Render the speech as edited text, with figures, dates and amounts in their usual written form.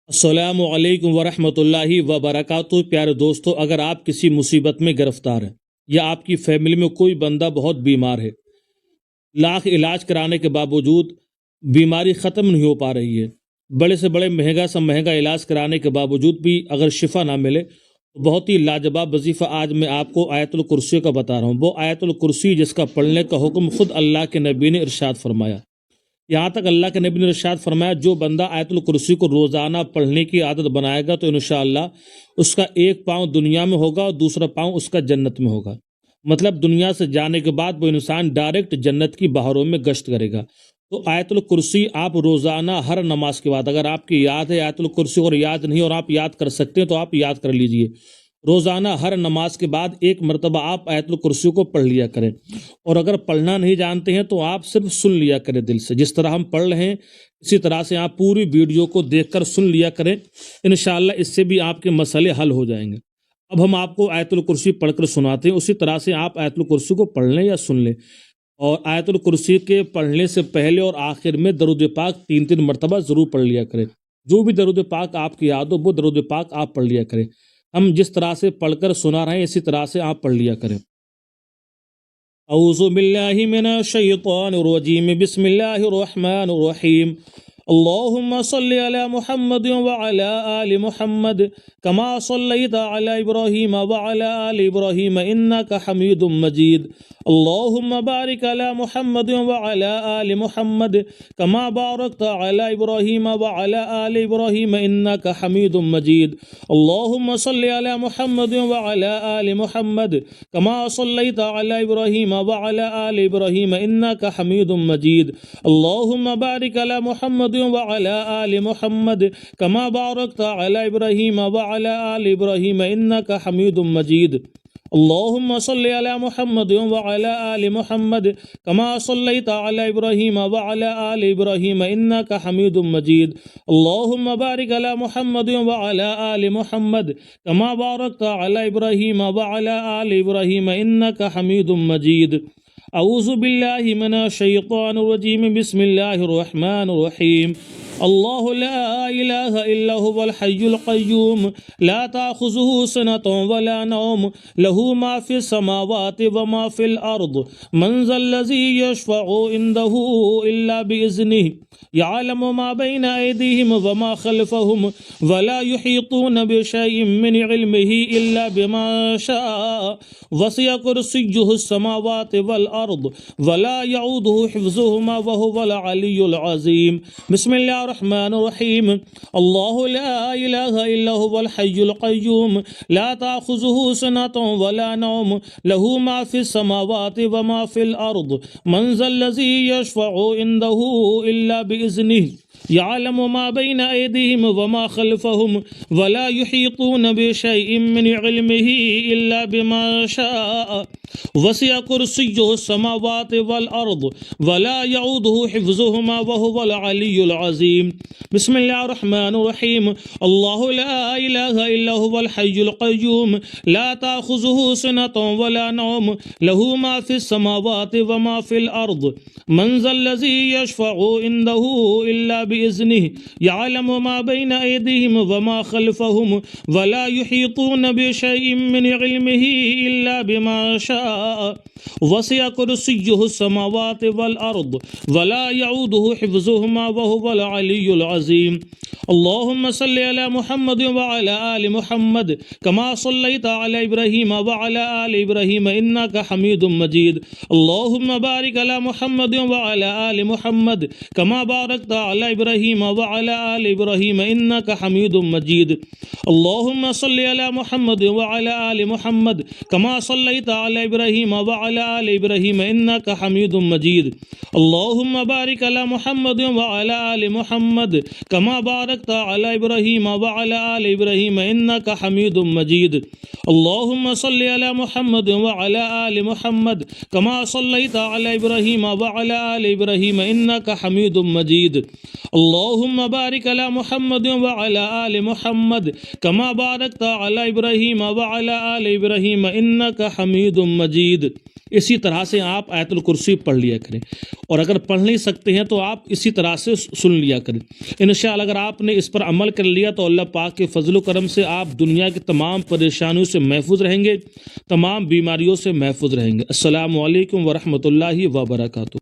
السلام علیکم ورحمۃ اللہ وبرکاتہ۔ پیارے دوستو، اگر آپ کسی مصیبت میں گرفتار ہیں یا آپ کی فیملی میں کوئی بندہ بہت بیمار ہے، لاکھ علاج کرانے کے باوجود بیماری ختم نہیں ہو پا رہی ہے، بڑے سے بڑے مہنگا سے مہنگا علاج کرانے کے باوجود بھی اگر شفا نہ ملے تو بہت ہی لاجواب وظیفہ آج میں آپ کو آیت الکرسی کا بتا رہا ہوں۔ وہ آیت الکرسی جس کا پڑھنے کا حکم خود اللہ کے نبی نے ارشاد فرمایا۔ یہاں تک اللہ کے نبی نے ارشاد فرمایا، جو بندہ آیت الکرسی کو روزانہ پڑھنے کی عادت بنائے گا تو انشاءاللہ اس کا ایک پاؤں دنیا میں ہوگا اور دوسرا پاؤں اس کا جنت میں ہوگا۔ مطلب دنیا سے جانے کے بعد وہ انسان ڈائریکٹ جنت کی بہاروں میں گشت کرے گا۔ تو آیت الکرسی آپ روزانہ ہر نماز کے بعد، اگر آپ کی یاد ہے آیت الکرسی اور یاد نہیں اور آپ یاد کر سکتے ہیں تو آپ یاد کر لیجئے، روزانہ ہر نماز کے بعد ایک مرتبہ آپ آیت الکرسی کو پڑھ لیا کریں، اور اگر پڑھنا نہیں جانتے ہیں تو آپ صرف سن لیا کریں دل سے، جس طرح ہم پڑھ رہے ہیں اسی طرح سے آپ پوری ویڈیو کو دیکھ کر سن لیا کریں، انشاءاللہ اس سے بھی آپ کے مسئلے حل ہو جائیں گے۔ اب ہم آپ کو آیت الکرسی پڑھ کر سناتے ہیں، اسی طرح سے آپ آیت الکرسی کو پڑھ لیں یا سن لیں، اور آیت الکرسی کے پڑھنے سے پہلے اور آخر میں درود پاک 3 مرتبہ ضرور پڑھ لیا کریں۔ جو بھی درود پاک آپ کی یاد ہو وہ درود پاک آپ پڑھ لیا کریں۔ ہم جس طرح سے پڑھ کر سنا رہے ہیں اسی طرح سے آپ پڑھ لیا کریں۔ اعوذ باللہ من الشیطان الرجیم، بسم اللہ الرحمن الرحیم، اللہم صلی علی محمد وعلی آل محمد کما صلیت علی ابراہیم وعلی آل ابراہیم انک حمید مجید، اللہم بارک علی محمد وعلی آل محمد کما بارکت علی ابراہیم وعلی آل ابراہیم انک حمید مجید، اللہم صلی علی محمد وعلی آل محمد کما صلیت علی ابراہیم وعلی آل ابراہیم انک حمید مجید، اللہم بارک علی محمد وعلی آل محمد کما بارکت علی ابراہیم وعلی آل ابراہیم انک حمید مجید، اللہم صلی علی محمد وعلی آل محمد کما صلیت علی ابراہیم وعلی آل ابراہیم انک حمید مجید، اللہم بارک علی محمد وعلی آل محمد کما بارکت علی ابراہیم وعلی آل ابراہیم انک حمید مجید۔ اعوذ باللہ من الشیطان الرجیم، بسم اللہ الرحمن الرحیم، اللہ لا الہ الا هو الحی القیوم لا تأخذہ سنۃ ولا نوم لہ ما فی السماوات وما فی الارض من ذا الذی یشفع عنده الا باذنہ یعلم ما بین ایدیہم وما خلفہم ولا یحیطون بشیء من علمہ الا بما شاء وسع کرسیہ السماوات والارض ولا یعودہ حفظہما وہو العلی العظیم۔ بسم اللہ الرحمن الرحیم، اللہ لا الہ الا هو الحی القیوم لا تأخذہ سنۃ ولا نوم لہ ما فی السماوات وما فی الارض من ذا الذی یشفع عنده الا باذنہ یعلم ما بین ایدیہم وما خلفہم ولا یحیطون بشیء من علمہ الا بما شاء وسع کرسیہ السماوات والارض ولا یعودہ حفظہما وہو العلی العظیم۔ بسم اللہ الرحمن الرحیم، اللہ لا الہ الا هو الحی القیوم لا تأخذہ سنۃ ولا نوم لہ ما فی السماوات وما فی الارض من ذا الذی یشفع عنده الا باذنہ یعلم ما بین ایدیہم وما خلفہم ولا یحیطون بشیء من علمہ الا بما شاء وسع کرسیہ السماوات والارض ولا یعودہ حفظہما وہو العلی العظیم۔ اللہم صلی علی محمد وعلی آل محمد کما صلیت علی ابراہیم وعلی آل ابراہیم انک حمید مجید، اللہم بارک علی محمد وعلی آل محمد کما بارکت علی ابراہیم وعلی آل ابراہیم انک حمید مجید، اللہم صلی علی محمد وعلی آل محمد کما صلیت علی ابراہیم وعلی آل ابراہیم انک حمید مجید، اللہم بارک علی محمد وعلی آل محمد کما بارکت علی ابراہیم وعلی آل ابراہیم انک حمید مجید، اللہم صلی علی محمد وعلی آل محمد کما صلیت علی ابراہیم وعلی آل ابراہیم انک حمید مجید، اللهم بارك على محمد وعلى آل محمد كما باركت على ابراہیم وعلى آل ابراہیم انك حمید مجید۔ اسی طرح سے آپ آیت الکرسی پڑھ لیا کریں، اور اگر پڑھ نہیں سکتے ہیں تو آپ اسی طرح سے سن لیا کریں۔ انشاءاللہ اگر آپ نے اس پر عمل کر لیا تو اللہ پاک کے فضل و کرم سے آپ دنیا کی تمام پریشانیوں سے محفوظ رہیں گے، تمام بیماریوں سے محفوظ رہیں گے۔ السلام علیکم ورحمۃ اللہ وبرکاتہ۔